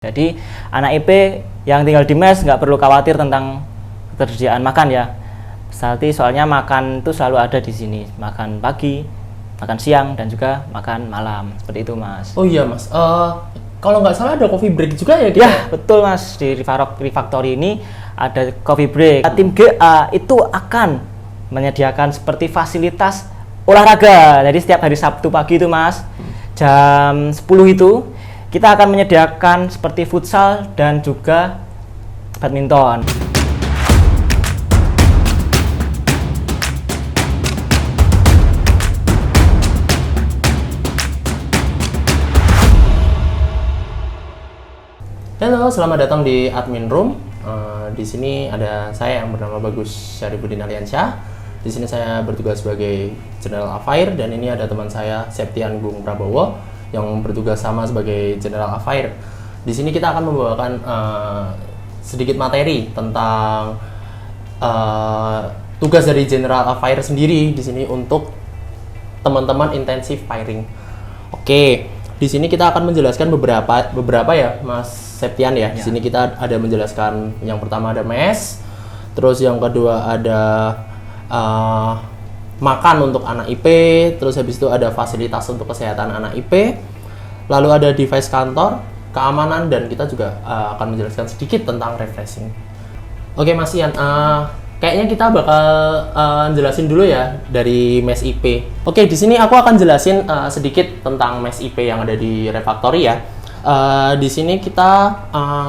Jadi anak IP yang tinggal di mes nggak perlu khawatir tentang ketersediaan makan ya. Soalnya makan itu selalu ada di sini. Makan pagi, makan siang, dan juga makan malam. Seperti itu, Mas. Oh iya, Mas. Kalau nggak salah ada coffee break juga ya? Ya, betul, Mas. Di Refactory ini ada coffee break. Tim GA itu akan menyediakan seperti fasilitas olahraga. Jadi setiap hari Sabtu pagi itu, Mas, jam 10 itu kita akan menyediakan seperti futsal dan juga badminton. Halo, selamat datang di Admin Room. Di sini ada saya yang bernama Bagus Syarifudin Aliansyah. Di sini saya bertugas sebagai General Affair dan ini ada teman saya Septian Gung Prabowo yang bertugas sama sebagai General Affair. Di sini kita akan membawakan sedikit materi tentang tugas dari General Affair sendiri di sini untuk teman-teman intensive firing. Oke, di sini kita akan menjelaskan beberapa ya, Mas Septian ya. Di sini kita ada menjelaskan yang pertama ada mes, terus yang kedua ada makan untuk anak IP, terus habis itu ada fasilitas untuk kesehatan anak IP, lalu ada device kantor, keamanan, dan kita juga akan menjelaskan sedikit tentang refreshing. Oke, Mas Ian, kayaknya kita bakal jelasin dulu ya dari mes IP. Oke, di sini aku akan jelasin sedikit tentang mes IP yang ada di Refactory ya. Di sini kita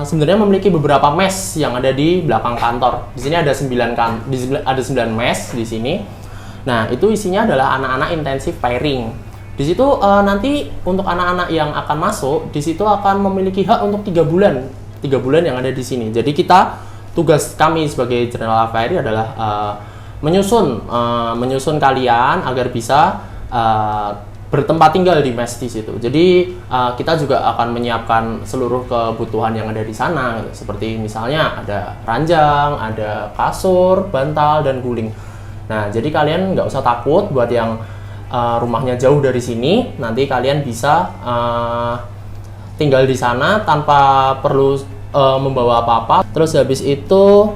sebenarnya memiliki beberapa mes yang ada di belakang kantor. Di sini ada 9 mes di sini. Nah, itu isinya adalah anak-anak intensive firing. Di situ nanti untuk anak-anak yang akan masuk, di situ akan memiliki hak untuk 3 bulan. 3 bulan yang ada di sini. Jadi tugas kami sebagai General Affair adalah menyusun kalian agar bisa bertempat tinggal di mes di situ. Jadi kita juga akan menyiapkan seluruh kebutuhan yang ada di sana, seperti misalnya ada ranjang, ada kasur, bantal, dan guling. Nah, jadi kalian nggak usah takut buat yang rumahnya jauh dari sini. Nanti kalian bisa tinggal di sana tanpa perlu membawa apa-apa. Terus habis itu,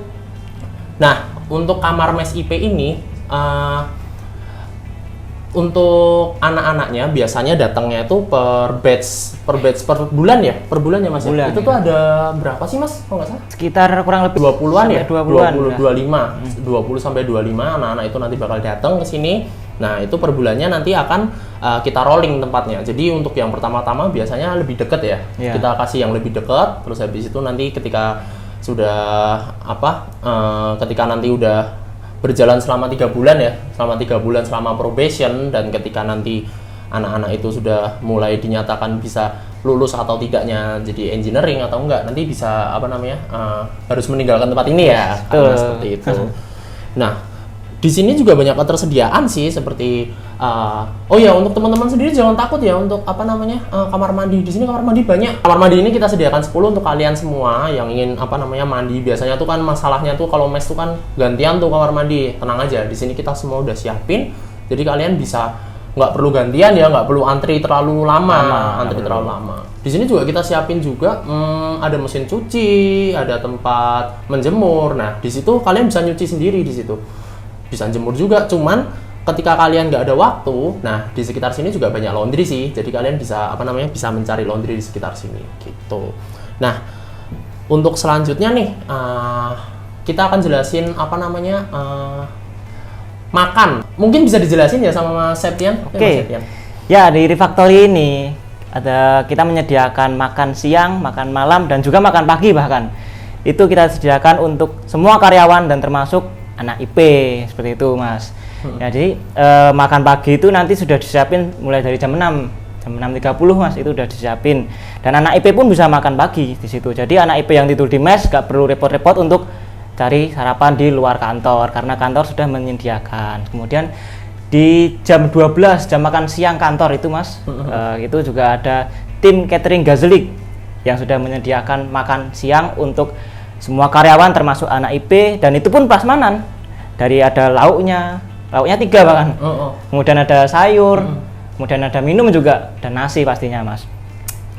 nah untuk kamar mes IP ini untuk anak-anaknya biasanya datangnya itu per bulan ya Mas. Bulan, itu tuh ada berapa sih, Mas? Kalau nggak salah Sekitar kurang lebih 20-an ya? 20-an. 20 sampai 25 anak-anak itu nanti bakal datang ke sini. Nah, itu per bulannya nanti akan kita rolling tempatnya. Jadi untuk yang pertama-tama biasanya lebih dekat ya. Kita kasih yang lebih dekat, terus habis itu nanti ketika sudah ketika nanti udah berjalan selama 3 bulan ya, selama probation, dan ketika nanti anak-anak itu sudah mulai dinyatakan bisa lulus atau tidaknya jadi engineering atau enggak, nanti bisa harus meninggalkan tempat ini ya. Seperti itu. Nah, di sini juga banyak ketersediaan sih, seperti untuk teman-teman sendiri jangan takut ya untuk kamar mandi. Di sini kamar mandi banyak. Kamar mandi ini kita sediakan 10 untuk kalian semua yang ingin mandi. Biasanya tuh kan masalahnya tuh kalau mes tuh kan gantian tuh kamar mandi. Tenang aja, di sini kita semua udah siapin. Jadi kalian bisa nggak perlu gantian ya, nggak perlu antri terlalu lama. Di sini juga kita siapin juga ada mesin cuci, ada tempat menjemur. Nah, di situ kalian bisa nyuci sendiri di situ. Bisa jemur juga, cuman ketika kalian nggak ada waktu, nah di sekitar sini juga banyak laundry sih, jadi kalian bisa bisa mencari laundry di sekitar sini gitu. Nah, untuk selanjutnya nih kita akan jelasin makan. Mungkin bisa dijelasin ya sama Mas Septian. Oke. Ya, di Refactory ini kita menyediakan makan siang, makan malam, dan juga makan pagi bahkan. Itu kita sediakan untuk semua karyawan dan termasuk anak IP, seperti itu, Mas. Ya, jadi makan pagi itu nanti sudah disiapin mulai dari jam 6.30, Mas, itu udah disiapin. Dan anak IP pun bisa makan pagi di situ. Jadi anak IP yang tidur di mes gak perlu repot-repot untuk cari sarapan di luar kantor karena kantor sudah menyediakan. Kemudian di jam 12 jam makan siang kantor itu, Mas, itu juga ada tim catering Gazelik yang sudah menyediakan makan siang untuk semua karyawan termasuk anak IP, dan itu pun prasmanan. Dari ada lauknya 3 bahkan. Kemudian ada sayur, kemudian ada minum juga, dan nasi pastinya, Mas.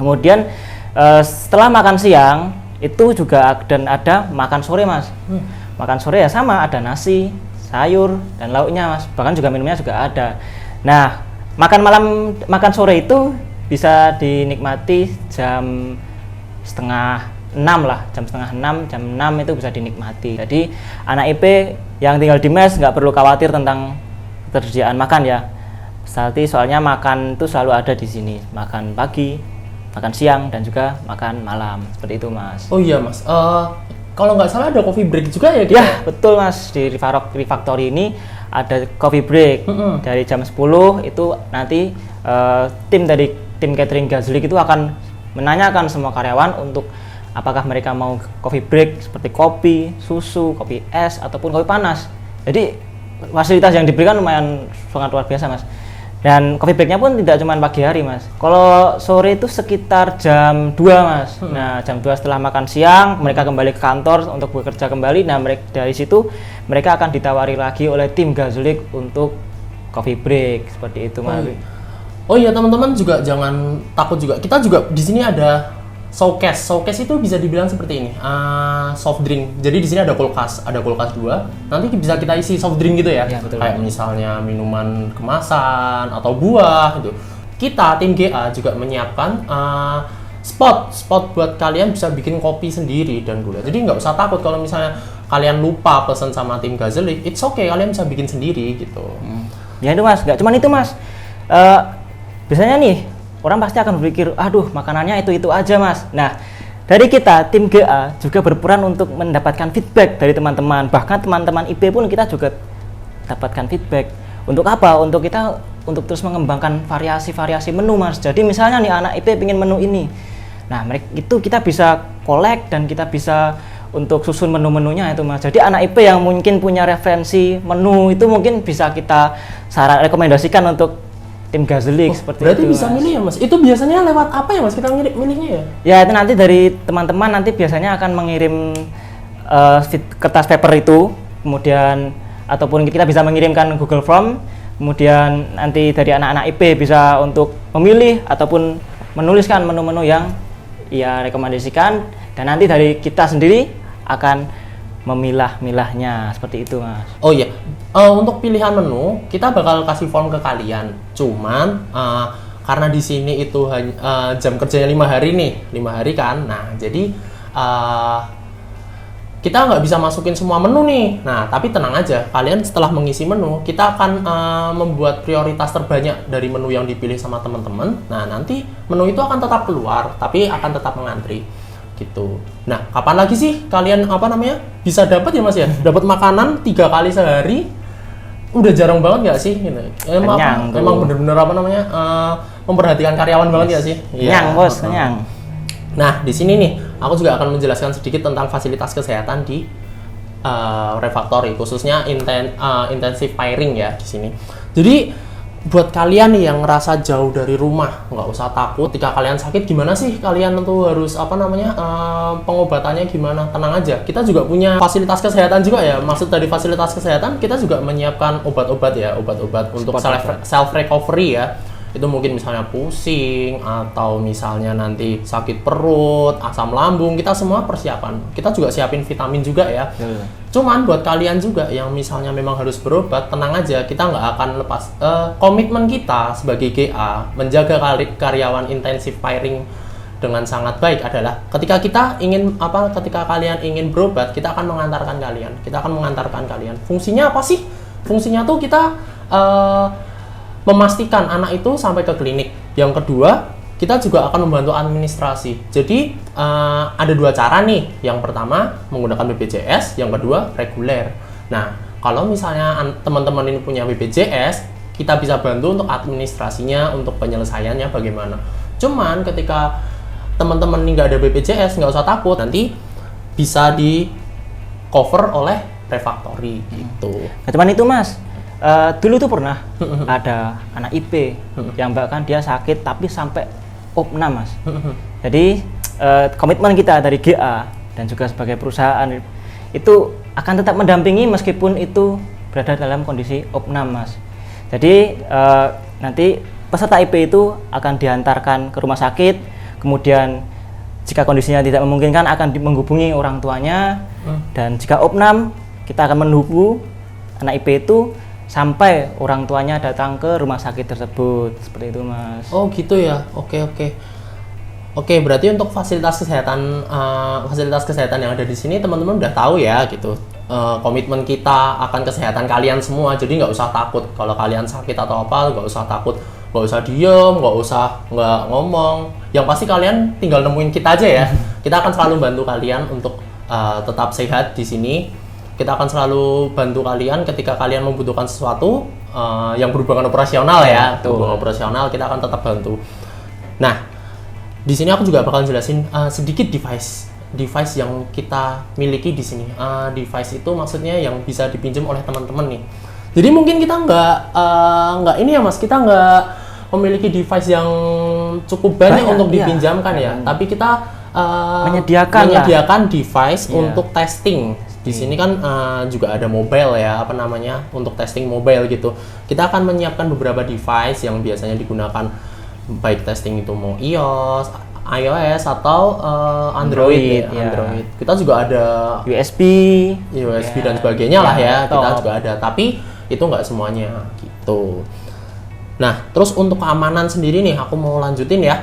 Kemudian setelah makan siang itu juga dan ada makan sore mas. Makan sore ya sama, ada nasi, sayur dan lauknya mas, bahkan juga minumnya juga ada. Nah makan malam, makan sore itu bisa dinikmati jam setengah 6 lah, jam setengah 6, jam 6 itu bisa dinikmati. Jadi anak IP yang tinggal di mes nggak perlu khawatir tentang ketersediaan makan ya. Soalnya makan itu selalu ada di sini, makan pagi, makan siang dan juga makan malam, seperti itu mas. Oh iya mas, kalau nggak salah ada coffee break juga ya? Ya betul mas, di Refactory ini ada coffee break dari jam 10 itu nanti tim catering Gazlik itu akan menanyakan semua karyawan untuk apakah mereka mau coffee break seperti kopi, susu, kopi es ataupun kopi panas. Jadi fasilitas yang diberikan lumayan sangat luar biasa mas. Dan coffee breaknya pun tidak cuma pagi hari mas. Kalau sore itu sekitar jam 2 mas. Nah jam 2 setelah makan siang mereka kembali ke kantor untuk bekerja kembali. Nah dari situ mereka akan ditawari lagi oleh tim Gazlik untuk coffee break seperti itu mas. Oh iya teman-teman juga jangan takut juga. Kita juga di sini ada showcase. Showcase itu bisa dibilang seperti ini, soft drink. Jadi di sini ada kulkas 2. Nanti bisa kita isi soft drink gitu ya. Betul. Kayak misalnya minuman kemasan atau buah gitu. Kita tim GA juga menyiapkan spot buat kalian bisa bikin kopi sendiri dan gula. Jadi nggak usah takut kalau misalnya kalian lupa pesan sama tim Gazlik, it's okay, kalian bisa bikin sendiri gitu. Ya itu mas, nggak cuma itu mas. Biasanya nih orang pasti akan berpikir, aduh makanannya itu aja mas. Nah dari kita tim GA juga berperan untuk mendapatkan feedback dari teman-teman, bahkan teman-teman IP pun kita juga dapatkan feedback. Untuk apa? Untuk terus mengembangkan variasi-variasi menu mas. Jadi misalnya nih anak IP pengen menu ini, nah itu kita bisa collect dan kita bisa untuk susun menu-menunya itu mas. Jadi anak IP yang mungkin punya referensi menu itu mungkin bisa kita rekomendasikan untuk tim Gazlik seperti berarti itu. Berarti bisa milih ya mas? Itu biasanya lewat apa ya mas kita milihnya ya? Ya itu nanti dari teman-teman nanti biasanya akan mengirim kertas paper itu, kemudian ataupun kita bisa mengirimkan Google Form, kemudian nanti dari anak-anak IP bisa untuk memilih ataupun menuliskan menu-menu yang ia rekomendasikan, dan nanti dari kita sendiri akan memilah-milahnya seperti itu mas. Oh iya, untuk pilihan menu kita bakal kasih form ke kalian. Cuman karena di sini itu hanya jam kerjanya 5 hari nih, 5 hari kan. Nah jadi kita nggak bisa masukin semua menu nih. Nah tapi tenang aja, kalian setelah mengisi menu kita akan membuat prioritas terbanyak dari menu yang dipilih sama teman-teman. Nah nanti menu itu akan tetap keluar, tapi akan tetap mengantri. Gitu. Nah, kapan lagi sih kalian bisa dapat ya Mas ya? Dapat makanan 3 kali sehari? Udah jarang banget nggak sih? Gitu. Emang bener-bener memperhatikan karyawan banget nggak sih? Kenyang bos, kenyang. Nah, di sini nih aku juga akan menjelaskan sedikit tentang fasilitas kesehatan di Refactory, khususnya intensive firing ya di sini. Jadi buat kalian nih yang ngerasa jauh dari rumah, nggak usah takut. Ketika kalian sakit, gimana sih kalian tentu harus pengobatannya gimana? Tenang aja, kita juga punya fasilitas kesehatan juga ya. Maksud dari fasilitas kesehatan, kita juga menyiapkan obat-obat untuk self recovery ya. Itu mungkin misalnya pusing atau misalnya nanti sakit perut, asam lambung, kita semua persiapan. Kita juga siapin vitamin juga ya. Cuman buat kalian juga yang misalnya memang harus berobat, tenang aja, kita nggak akan lepas komitmen kita sebagai GA menjaga karyawan intensive firing dengan sangat baik adalah ketika kalian ingin berobat, kita akan mengantarkan kalian. Fungsinya apa sih? Fungsinya tuh kita memastikan anak itu sampai ke klinik. Yang kedua, kita juga akan membantu administrasi. Jadi ada 2 cara nih. Yang pertama menggunakan BPJS, yang kedua reguler. Nah, kalau misalnya teman-teman ini punya BPJS, kita bisa bantu untuk administrasinya, untuk penyelesaiannya bagaimana. Cuman ketika teman-teman ini nggak ada BPJS, nggak usah takut, nanti bisa di cover oleh Refactory gitu. Nah, cuman itu mas. Dulu tuh pernah ada anak IP yang bahkan dia sakit tapi sampai opnam mas. Jadi komitmen kita dari GA dan juga sebagai perusahaan itu akan tetap mendampingi meskipun itu berada dalam kondisi opnam mas. Jadi nanti peserta IP itu akan diantarkan ke rumah sakit, kemudian jika kondisinya tidak memungkinkan akan menghubungi orang tuanya, dan jika opnam kita akan menunggu anak IP itu sampai orang tuanya datang ke rumah sakit tersebut, seperti itu Mas. Oh gitu ya, oke. Oke, berarti untuk fasilitas kesehatan yang ada di sini teman-teman udah tahu ya gitu. Komitmen kita akan kesehatan kalian semua, jadi nggak usah takut kalau kalian sakit atau apa, nggak usah takut, nggak usah diem, nggak ngomong. Yang pasti kalian tinggal nemuin kita aja ya. Kita akan selalu bantu kalian untuk tetap sehat di sini. Kita akan selalu bantu kalian ketika kalian membutuhkan sesuatu yang berhubungan operasional ya. Berhubungan operasional kita akan tetap bantu. Nah, di sini aku juga bakal jelasin sedikit device yang kita miliki di sini. Device itu maksudnya yang bisa dipinjam oleh teman-teman nih. Jadi mungkin kita nggak ini ya Mas, kita nggak memiliki device yang cukup banyak untuk dipinjamkan ya. Tapi kita menyediakan device untuk testing. Di sini kan juga ada mobile ya, untuk testing mobile gitu. Kita akan menyiapkan beberapa device yang biasanya digunakan baik testing itu mau iOS atau Android. Android. Kita juga ada USB dan sebagainya lah ya. Kita juga ada, tapi itu nggak semuanya gitu. Nah, terus untuk keamanan sendiri nih, aku mau lanjutin ya.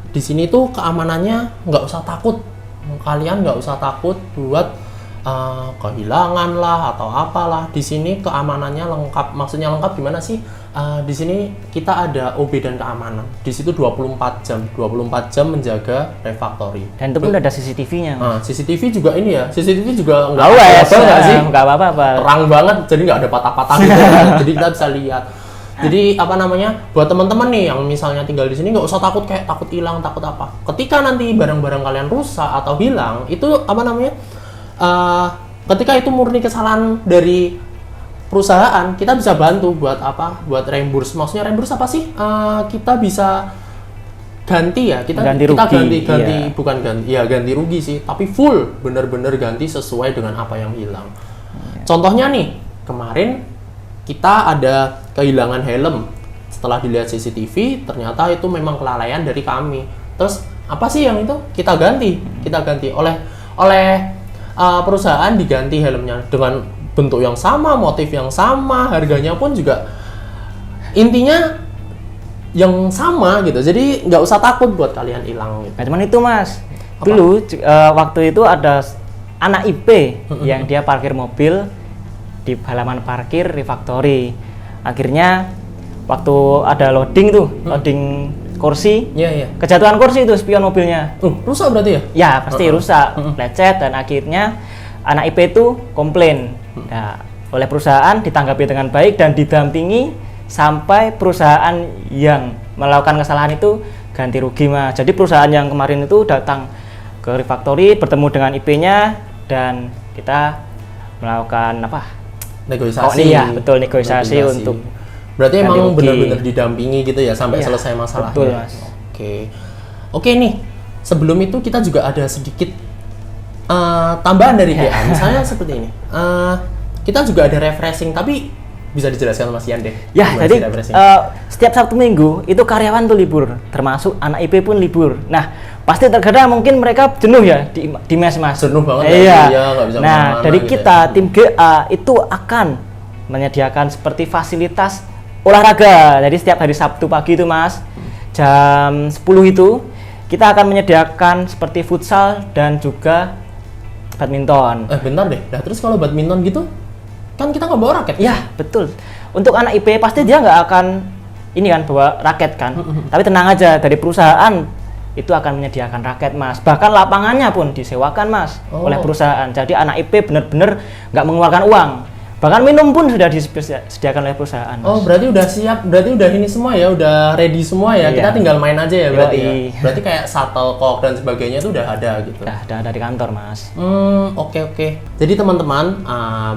Di sini tuh keamanannya nggak usah takut. Kalian nggak usah takut buat kehilangan lah atau apalah. Di sini keamanannya lengkap. Maksudnya lengkap gimana sih? Di sini kita ada OB dan keamanan. Di situ 24 jam menjaga refactory. Dan itu pun ada CCTV-nya. CCTV juga ini ya. CCTV juga nggak apa-apa. Terang banget, jadi nggak ada patah-patah gitu. Jadi kita bisa lihat. Jadi buat teman-teman nih yang misalnya tinggal di sini nggak usah takut kayak takut hilang, takut apa. Ketika nanti barang-barang kalian rusak atau hilang, itu ketika itu murni kesalahan dari perusahaan, kita bisa bantu buat apa? Buat reimburse. Maksudnya reimburse apa sih? Kita bisa ganti ya. Ganti rugi. Ganti rugi sih. Tapi full, bener-bener ganti sesuai dengan apa yang hilang. Contohnya nih, kemarin kita ada kehilangan helm. Setelah dilihat CCTV, ternyata itu memang kelalaian dari kami. Terus apa sih yang itu? Kita ganti oleh perusahaan, diganti helmnya dengan bentuk yang sama, motif yang sama, harganya pun juga intinya yang sama gitu. Jadi nggak usah takut buat kalian hilang gitu. Nah, cuman itu Mas, dulu waktu itu ada anak IP yang dia parkir mobil di halaman parkir refactory. Akhirnya waktu ada loading kursi, kejatuhan kursi itu spion mobilnya. Rusak berarti ya? Ya pasti rusak, lecet, dan akhirnya anak IP itu komplain. Nah, oleh perusahaan ditanggapi dengan baik dan didampingi sampai perusahaan yang melakukan kesalahan itu ganti rugi Mas. Jadi perusahaan yang kemarin itu datang ke refactory, bertemu dengan IP-nya, dan kita melakukan negosiasi. Negosiasi untuk. Berarti emang benar-benar didampingi gitu ya sampai selesai masalahnya. Betul Mas. Oke nih, sebelum itu kita juga ada sedikit tambahan dari GA. Misalnya seperti ini. Kita juga ada refreshing, tapi bisa dijelaskan Mas Ian deh. Ya, jadi setiap Sabtu Minggu itu karyawan tuh libur, termasuk anak IP pun libur. Nah, pasti terkadang mungkin mereka jenuh ya di mes Mas. Jenuh banget nggak bisa kemana-mana, dari kita gitu. Tim GA itu akan menyediakan seperti fasilitas olahraga. Jadi setiap hari Sabtu pagi itu Mas, jam 10 itu kita akan menyediakan seperti futsal dan juga badminton. Bentar deh. Nah, terus kalau badminton gitu kan kita nggak bawa raket? Ya, betul. Untuk anak IP pasti dia nggak akan bawa raket kan. Tapi tenang aja, dari perusahaan itu akan menyediakan raket Mas. Bahkan lapangannya pun disewakan Mas oleh perusahaan. Jadi anak IP benar-benar nggak mengeluarkan uang. Bahkan minum pun sudah disediakan oleh perusahaan Mas. Berarti udah siap, berarti udah ini semua ya, udah ready semua ya. Kita tinggal main aja ya berarti ya. Berarti kayak shuttlecock dan sebagainya itu udah ada gitu. Udah ada di kantor Mas. Oke. Jadi teman-teman,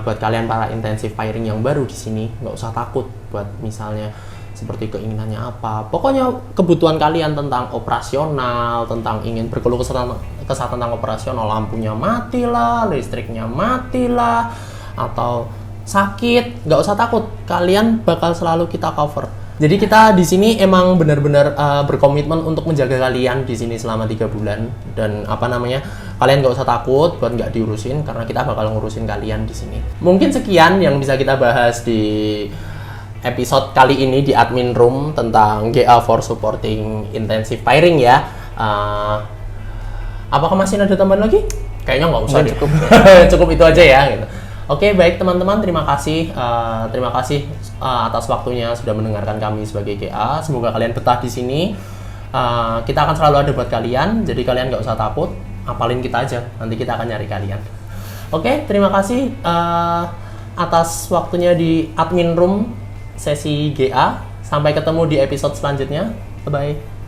buat kalian para intensive firing yang baru di sini, nggak usah takut buat misalnya seperti keinginannya apa. Pokoknya kebutuhan kalian tentang operasional, tentang ingin berkeluh kesah tentang operasional, lampunya mati lah, listriknya mati lah, atau sakit, nggak usah takut, kalian bakal selalu kita cover. Jadi kita di sini emang benar-benar berkomitmen untuk menjaga kalian di sini selama 3 bulan dan kalian nggak usah takut buat nggak diurusin karena kita bakal ngurusin kalian di sini. Mungkin sekian yang bisa kita bahas di episode kali ini di admin room tentang GA for supporting intensive pairing ya. Apakah masih ada tambahan lagi? Kayaknya nggak usah deh. Cukup. Cukup itu aja ya. Gitu. Oke, baik teman-teman, terima kasih atas waktunya sudah mendengarkan kami sebagai GA. Semoga kalian betah di sini. Kita akan selalu ada buat kalian, jadi kalian nggak usah takut. Apalin kita aja, nanti kita akan nyari kalian. Oke, terima kasih atas waktunya di admin room sesi GA. Sampai ketemu di episode selanjutnya. Bye-bye.